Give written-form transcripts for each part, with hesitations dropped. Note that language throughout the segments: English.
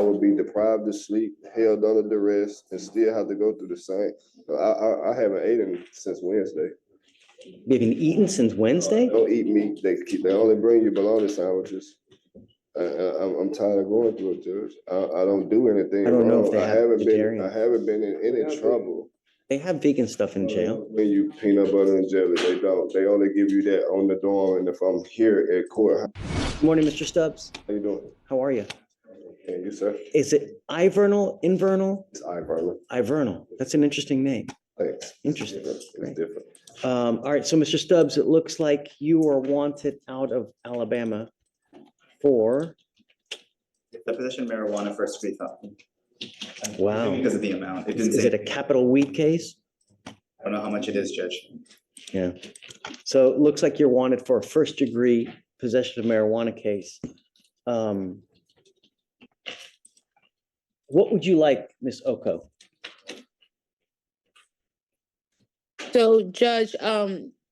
would be deprived of sleep, held under duress, and still have to go through the same. I haven't eaten since Wednesday. You haven't eaten since Wednesday? Don't eat meat. They only bring you bologna sandwiches. I'm tired of going through it, Judge. I don't do anything I don't know if wrong. they have vegetarian. I haven't been in any trouble. They have vegan stuff in jail. When you peanut butter and jelly, they don't. They only give you that on the dorm. And if I'm here at court. Good morning, Mr. Stubbs. How you doing? How are you? And you, sir? Is it Ivernal, Invernal? It's Ivernal. Ivernal. That's an interesting name. Thanks. Interesting. It's different. All right, so Mr. Stubbs, it looks like you are wanted out of Alabama for, The possession of marijuana first degree theft. wow. Because of the amount. It didn't Is say, it a capital weed case? I don't know how much it is, Judge. Yeah. So it looks like you're wanted for a first degree possession of marijuana case. What would you like, Ms. Oko? So Judge,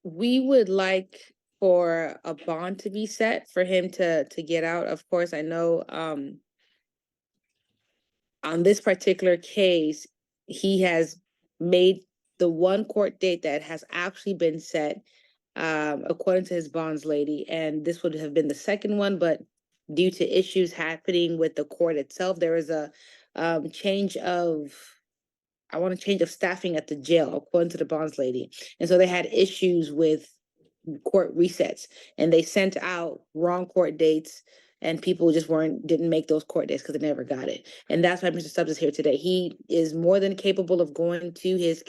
we would like for a bond to be set for him to get out. Of course, I know on this particular case, he has made the one court date that has actually been set according to his bonds lady, and this would have been the second one, but due to issues happening with the court itself, there is a change of staffing at the jail, according to the bonds lady. And so they had issues with court resets, and they sent out wrong court dates, and people just didn't make those court dates because they never got it. And that's why Mr. Stubbs is here today. He is more than capable of going to his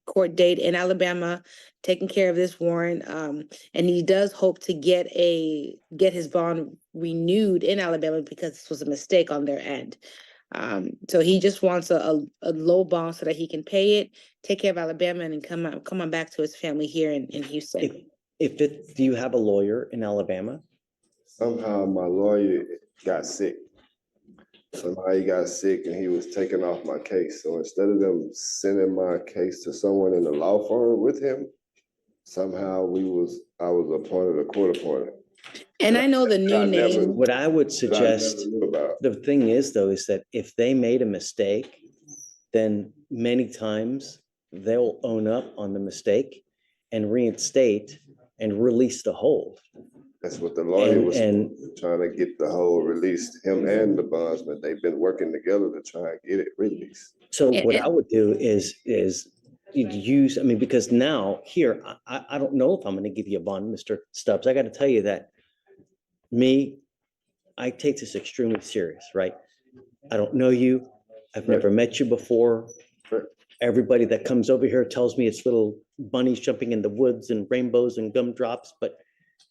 court date in Alabama, taking care of this warrant. And he does hope to get his bond renewed in Alabama because this was a mistake on their end. So he just wants a low bond so that he can pay it, take care of Alabama, and then come on back to his family here in Houston. Do you have a lawyer in Alabama? Somehow my lawyer got sick. Somehow he got sick and he was taking off my case. So instead of them sending my case to someone in the law firm with him, somehow I was appointed a court appointed. And I know the new name. What I would suggest, the thing is though, is that if they made a mistake, then many times they'll own up on the mistake and reinstate and release the hold. That's what the lawyer was trying to get the hold released, him and the bondsman. They've been working together to try and get it released. So what I would do is you'd use, because now here, I don't know if I'm going to give you a bond, Mr. Stubbs. I got to tell you that I take this extremely serious, right? I don't know you. I've never met you before. Everybody that comes over here tells me it's little bunnies jumping in the woods and rainbows and gumdrops, but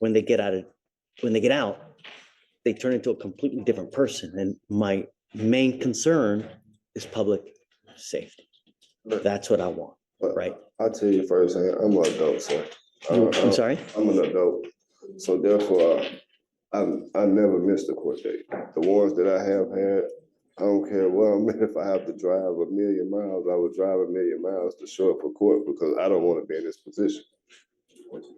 when they get out, they turn into a completely different person. And my main concern is public safety. That's what I want, right? I'll tell you first, I'm an adult, sir. I'm sorry? I'm an adult. So therefore, I never missed a court date. The ones that I have had, I don't care where I'm at. If I have to drive 1,000,000 miles, I would drive 1,000,000 miles to show up for court because I don't want to be in this position.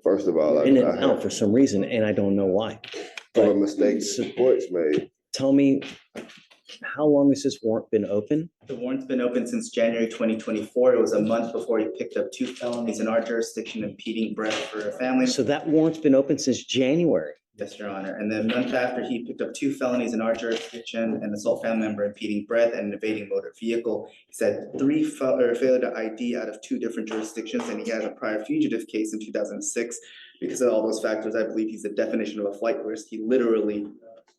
First of all, in and out for some reason, and I don't know why. But mistakes the court's made. Tell me, how long has this warrant been open? The warrant's been open since January 2024. It was a month before he picked up 2 felonies in our jurisdiction, impeding breath for a family. So that warrant's been open since January? Yes, Your Honor. And then a month after, he picked up 2 felonies in our jurisdiction, an assault family member, impeding breath, and an evading motor vehicle. He said 3 failure to ID out of 2 different jurisdictions, and he had a prior fugitive case in 2006. Because of all those factors, I believe he's the definition of a flight risk. He literally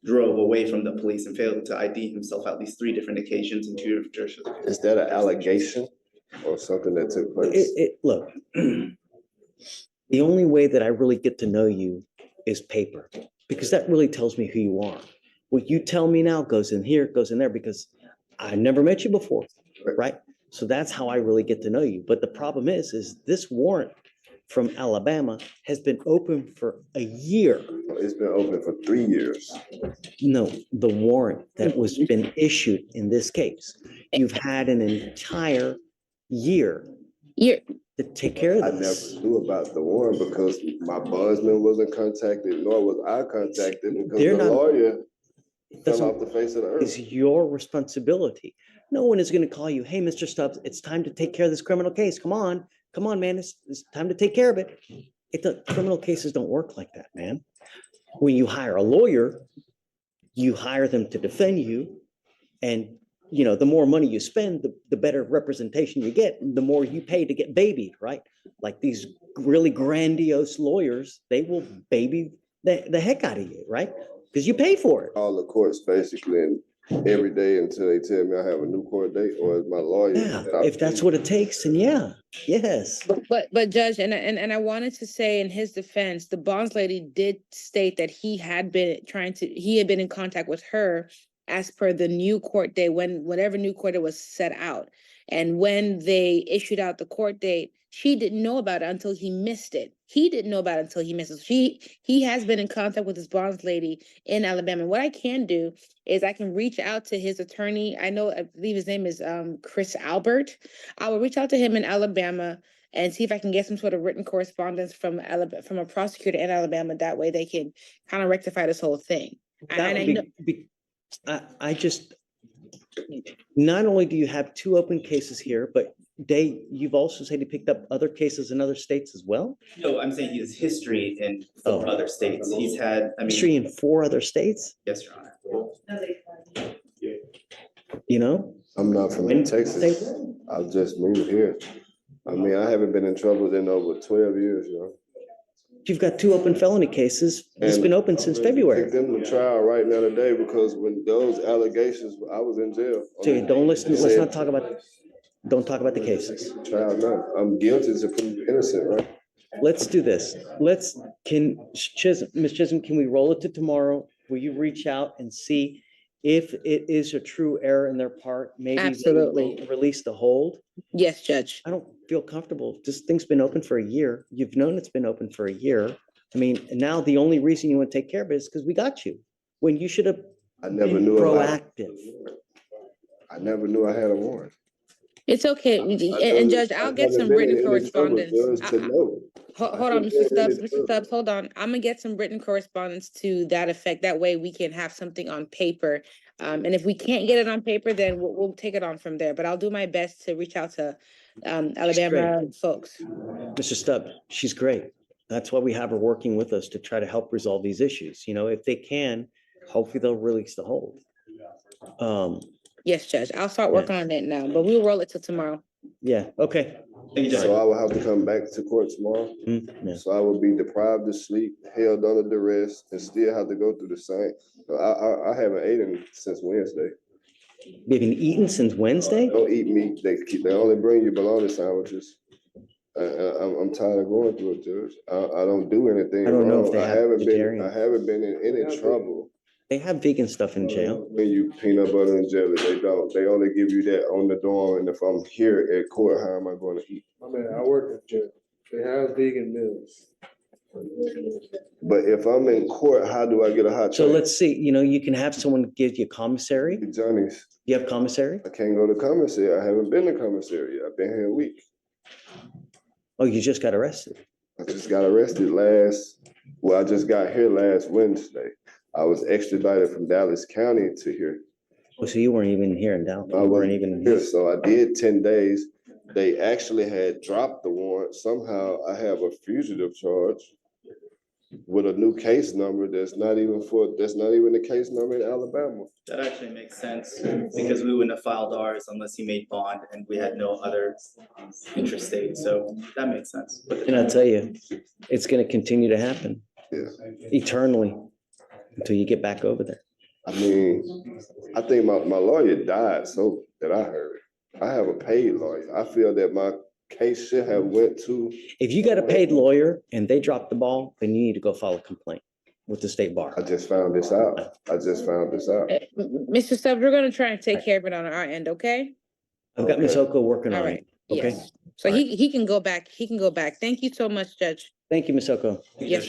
drove away from the police and failed to ID himself at least 3 different occasions in 2 different jurisdictions. Is that an allegation or something that took place? Look, the only way that I really get to know you is paper, because that really tells me who you are. What you tell me now goes in here, goes in there, because I never met you before, right? So that's how I really get to know you. But the problem is this warrant from Alabama has been open for a year. It's been open for 3 years. No, the warrant that was been issued in this case. You've had an entire year to take care of this. I never knew about the warrant because my bondsman wasn't contacted, nor was I contacted because the lawyer Fell doesn't, off the face of the is earth. your responsibility. No one is gonna call you, hey, Mr. Stubbs, it's time to take care of this criminal case. Come on, man, it's time to take care of it. Criminal cases don't work like that, man. When you hire a lawyer, you hire them to defend you. And, the more money you spend, the better representation you get, the more you pay to get babied, right? Like these really grandiose lawyers, they will baby the heck out of you, right? Because you pay for it. All the courts basically, and every day until they tell me I have a new court date, or is my lawyer. Yeah, if that's what it takes, then yeah, yes. But Judge, and I wanted to say in his defense, the bonds lady did state that he had been in contact with her as per the new court date, whatever new court date was set out. And when they issued out the court date, she didn't know about it until he missed it. He didn't know about it until he missed it. He has been in contact with his bonds lady in Alabama. What I can do is I can reach out to his attorney. I believe his name is Chris Albert. I will reach out to him in Alabama and see if I can get some sort of written correspondence from a prosecutor in Alabama. That way they can kind of rectify this whole thing. That would I just, not only do you have 2 open cases here, but you've also said he picked up other cases in other states as well? No, I'm saying he has history in 4 other states. He's had, History in 4 other states, yes, Your Honor. I'm not from When- Texas. I've just moved here. I mean, I haven't been in trouble in over 12 years, You've got 2 open felony cases. It's And been open since Take February. them to trial right now today, because when those allegations, I was in jail. So you don't listen, They let's said- not talk about, don't talk about the cases. Trial none. I'm guilty to prove innocent, right? Let's do this. Ms. Chisholm, can we roll it to tomorrow? Will you reach out and see if it is a true error in their part? Maybe Absolutely. release the hold. Yes, Judge. I don't feel comfortable. This thing's been open for a year. You've known it's been open for a year. I mean, now the only reason you want to take care of it is because we got you, when you should have I never been knew about it. proactive. I never knew I had a warrant. It's okay. And Judge, I'll get some written correspondence. Hold on, Mr. Stubbs, hold on. I'm gonna get some written correspondence to that effect. That way we can have something on paper. And if we can't get it on paper, then we'll take it on from there. But I'll do my best to reach out to Alabama folks. Mr. Stubbs, she's great. That's why we have her working with us to try to help resolve these issues. If they can, hopefully they'll release the hold. Yes, Judge. I'll start working on that now, but we'll roll it till tomorrow. Yeah, okay. Thank you, Judge. So I will have to come back to court tomorrow. Yeah. So I will be deprived of sleep, held under duress, and still have to go through the same. I haven't eaten since Wednesday. You've been eating since Wednesday? Don't eat meat. They only bring you bologna sandwiches. I'm tired of going through it, Judge. I don't do anything I don't know if wrong. they have vegetarian. I haven't been in any trouble. They have vegan stuff in jail. When you peanut butter and jelly, they don't. They only give you that on the dorm. And if I'm here at court, how am I going to eat? I mean, I work at jail. They have vegan meals. But if I'm in court, how do I get a hot So chocolate? let's see, you can have someone give you commissary. Johnny's. You have commissary? I can't go to commissary. I haven't been to commissary yet. I've been here a week. Oh, you just got arrested. I just got arrested I just got here last Wednesday. I was extradited from Dallas County to here. Oh, so you weren't even here in Dallas. I You weren't wasn't even here, so I did 10 days. They actually had dropped the warrant. Somehow I have a fugitive charge with a new case number that's not even the case number in Alabama. That actually makes sense, because we wouldn't have filed ours unless he made bond and we had no other interstate, so that makes sense. And I'll tell you, it's gonna continue to happen Yeah. eternally until you get back over there. I mean, I think my lawyer died, so that I heard. I have a paid lawyer. I feel that my case should have went to, If you got a paid lawyer and they drop the ball, then you need to go file a complaint with the state bar. I just found this out. Mr. Stubbs, we're gonna try and take care of it on our end, okay? I've got Ms. Oko working All on right, it. Okay, yes. So he can go back. Thank you so much, Judge. thank you, Ms. Oko. Yes,